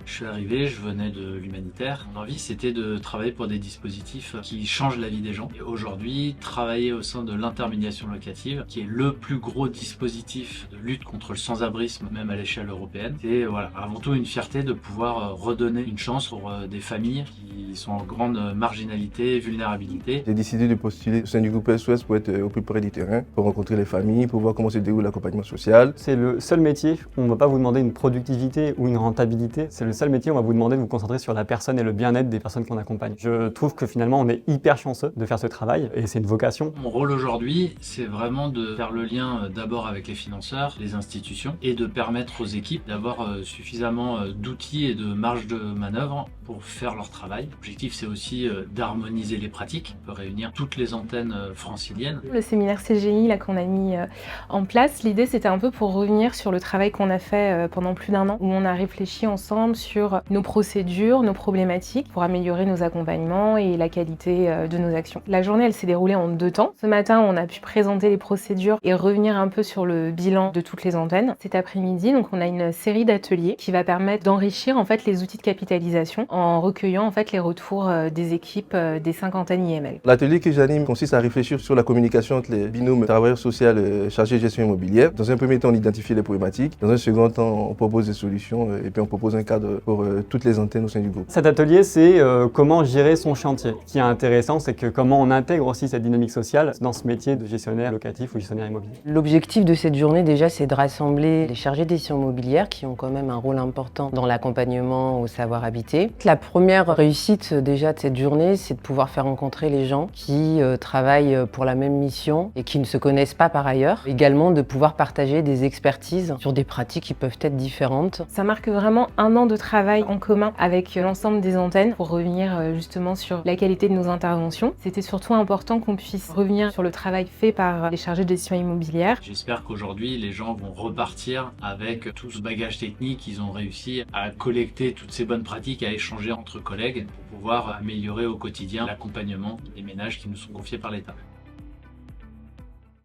Je suis arrivé, je venais de l'humanitaire. Mon envie, c'était de travailler pour des dispositifs qui changent la vie des gens. Et aujourd'hui, travailler au sein de l'intermédiation locative, qui est le plus gros dispositif de lutte contre le sans-abrisme, même à l'échelle européenne, c'est avant tout une fierté de pouvoir redonner une chance pour des familles qui sont en grande marginalité, vulnérabilité. J'ai décidé de postuler au sein du groupe SOS pour être au plus près du terrain, pour rencontrer les familles, pour voir comment se déroule l'accompagnement social. C'est le seul métier où on ne va pas vous demander une productivité ou une rentabilité. C'est le seul métier où on va vous demander de vous concentrer sur la personne et le bien-être des personnes qu'on accompagne. Je trouve que finalement, on est hyper chanceux de faire ce travail et c'est une vocation. Mon rôle aujourd'hui, c'est vraiment de faire le lien d'abord avec les financeurs, les institutions et de permettre aux équipes d'avoir suffisamment d'outils et de marge de manœuvre pour faire leur travail. L'objectif, c'est aussi d'harmoniser les pratiques. On peut réunir toutes les antennes franciliennes. Le séminaire CGI là qu'on a mis en place, l'idée c'était un peu pour revenir sur le travail qu'on a fait pendant plus d'1 an, où on a réfléchi ensemble sur nos procédures, nos problématiques pour améliorer nos accompagnements et la qualité de nos actions. La journée, elle s'est déroulée en 2 temps. Ce matin, on a pu présenter les procédures et revenir un peu sur le bilan de toutes les antennes. Cet après-midi, donc on a une série d'ateliers qui va permettre d'enrichir en fait les outils de capitalisation en recueillant en fait les retours des équipes des 5 antennes IML. L'atelier que j'anime consiste à réfléchir sur la communication entre les binômes travailleurs sociaux chargés de gestion immobilière. Dans un premier temps, on identifie les problématiques. Dans un second temps, on propose des solutions et puis on propose un cadre pour toutes les antennes au sein du groupe. Cet atelier, c'est comment gérer son chantier. Ce qui est intéressant, c'est que comment on intègre aussi cette dynamique sociale dans ce métier de gestionnaire locatif ou gestionnaire immobilier. L'objectif de cette journée, déjà, c'est de rassembler les chargés de gestion immobilière qui ont quand même un rôle important dans l'accompagnement au savoir habiter. La première réussite déjà de cette journée, c'est de pouvoir faire rencontrer les gens qui travaillent pour la même mission et qui ne se connaissent pas par ailleurs. Également de pouvoir partager des expertises sur des pratiques qui peuvent être différentes. Ça marque vraiment 1 an de travail en commun avec l'ensemble des antennes pour revenir justement sur la qualité de nos interventions. C'était surtout important qu'on puisse revenir sur le travail fait par les chargés de gestion immobilière. J'espère qu'aujourd'hui, les gens vont repartir avec tout ce bagage technique. Ils ont réussi à collecter toutes ces bonnes pratiques, à échanger entre collègues pour pouvoir améliorer au quotidien l'accompagnement des ménages qui nous sont confiés par l'État.